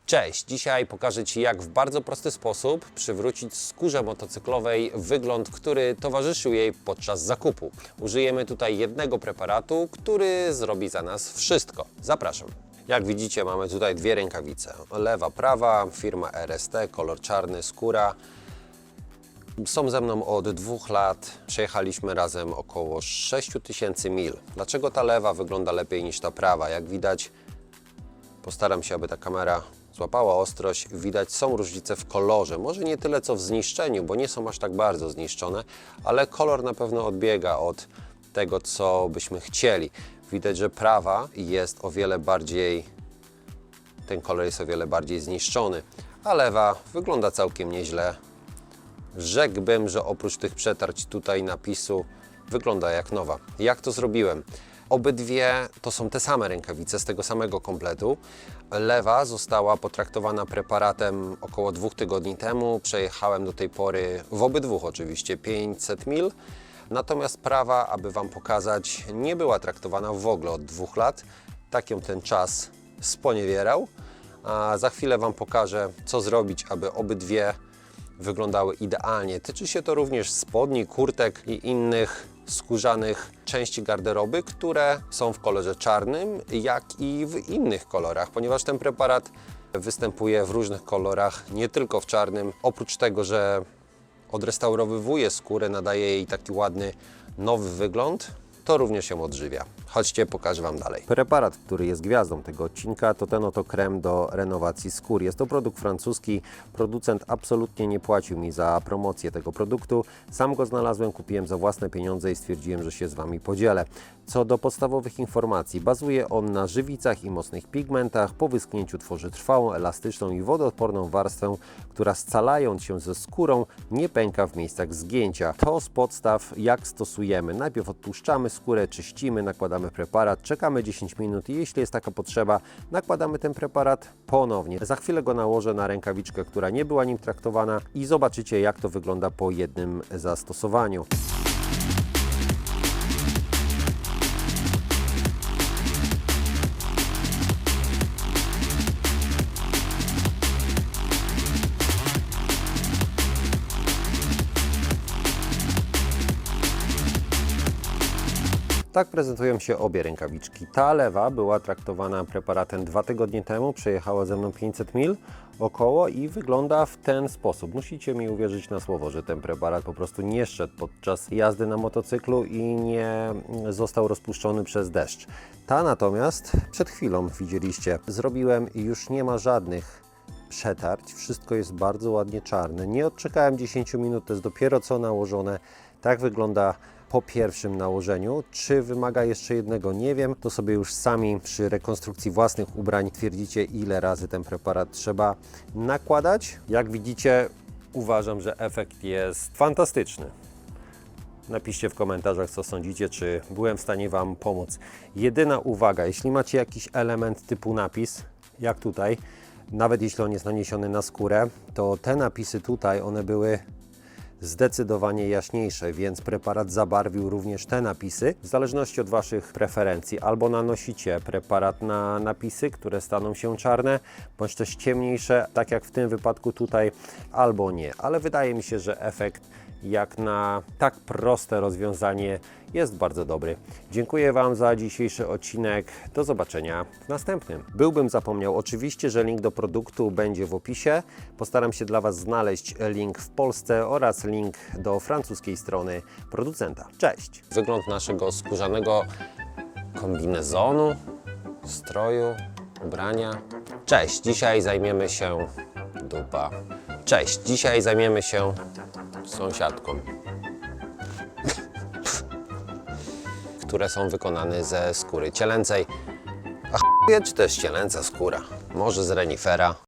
Cześć! Dzisiaj pokażę Ci, jak w bardzo prosty sposób przywrócić skórze motocyklowej wygląd, który towarzyszył jej podczas zakupu. Użyjemy tutaj jednego preparatu, który zrobi za nas wszystko. Zapraszam! Jak widzicie, mamy tutaj dwie rękawice. Lewa, prawa, firma RST, kolor czarny, skóra. Są ze mną od 2 lat, przejechaliśmy razem około 6000 mil. Dlaczego ta lewa wygląda lepiej niż ta prawa? Jak widać, postaram się, aby ta kamera złapała ostrość. Widać, są różnice w kolorze. Może nie tyle co w zniszczeniu, bo nie są aż tak bardzo zniszczone, ale kolor na pewno odbiega od tego, co byśmy chcieli. Widać, że prawa jest o wiele bardziej, ten kolor jest o wiele bardziej zniszczony, a lewa wygląda całkiem nieźle. Rzekłbym, że oprócz tych przetarć tutaj napisu wygląda jak nowa. Jak to zrobiłem? Obydwie to są te same rękawice z tego samego kompletu. Lewa została potraktowana preparatem około 2 tygodni temu. Przejechałem do tej pory w obydwu oczywiście 500 mil. Natomiast prawa, aby Wam pokazać, nie była traktowana w ogóle od 2 lat. Tak ją ten czas sponiewierał. A za chwilę Wam pokażę, co zrobić, aby obydwie wyglądały idealnie. Tyczy się to również spodni, kurtek i innych skórzanych części garderoby, które są w kolorze czarnym, jak i w innych kolorach, ponieważ ten preparat występuje w różnych kolorach, nie tylko w czarnym. Oprócz tego, że odrestaurowywuje skórę, nadaje jej taki ładny, nowy wygląd, to również ją odżywia. Chodźcie, pokażę Wam dalej. Preparat, który jest gwiazdą tego odcinka, to ten oto krem do renowacji skór. Jest to produkt francuski. Producent absolutnie nie płacił mi za promocję tego produktu. Sam go znalazłem, kupiłem za własne pieniądze i stwierdziłem, że się z Wami podzielę. Co do podstawowych informacji, bazuje on na żywicach i mocnych pigmentach. Po wyschnięciu tworzy trwałą, elastyczną i wodoodporną warstwę, która scalając się ze skórą nie pęka w miejscach zgięcia. To z podstaw, jak stosujemy. Najpierw odpuszczamy skórę, czyścimy, nakładamy preparat, czekamy 10 minut i jeśli jest taka potrzeba, nakładamy ten preparat ponownie. Za chwilę go nałożę na rękawiczkę, która nie była nim traktowana i zobaczycie, jak to wygląda po jednym zastosowaniu. Tak prezentują się obie rękawiczki. Ta lewa była traktowana preparatem 2 tygodnie temu, przejechała ze mną 500 mil około i wygląda w ten sposób. Musicie mi uwierzyć na słowo, że ten preparat po prostu nie szedł podczas jazdy na motocyklu i nie został rozpuszczony przez deszcz. Ta natomiast przed chwilą widzieliście, zrobiłem i już nie ma żadnych przetarć. Wszystko jest bardzo ładnie czarne. Nie odczekałem 10 minut, to jest dopiero co nałożone. Tak wygląda po pierwszym nałożeniu. Czy wymaga jeszcze jednego? Nie wiem. To sobie już sami przy rekonstrukcji własnych ubrań twierdzicie, ile razy ten preparat trzeba nakładać. Jak widzicie, uważam, że efekt jest fantastyczny. Napiszcie w komentarzach, co sądzicie, czy byłem w stanie Wam pomóc. Jedyna uwaga, jeśli macie jakiś element typu napis, jak tutaj, nawet jeśli on jest naniesiony na skórę, to te napisy tutaj, one były zdecydowanie jaśniejsze, więc preparat zabarwił również te napisy. W zależności od Waszych preferencji, albo nanosicie preparat na napisy, które staną się czarne, bądź też ciemniejsze, tak jak w tym wypadku tutaj, albo nie. Ale wydaje mi się, że efekt jak na tak proste rozwiązanie jest bardzo dobry. Dziękuję Wam za dzisiejszy odcinek. Do zobaczenia w następnym. Byłbym zapomniał oczywiście, że link do produktu będzie w opisie. Postaram się dla Was znaleźć link w Polsce oraz link do francuskiej strony producenta. Cześć! Wygląd naszego skórzanego kombinezonu, stroju, ubrania. Cześć! Dzisiaj zajmiemy się dupa. Cześć! Dzisiaj zajmiemy się sąsiadką, które są wykonane ze skóry cielęcej. A czy to jest cielęca skóra? Może z renifera?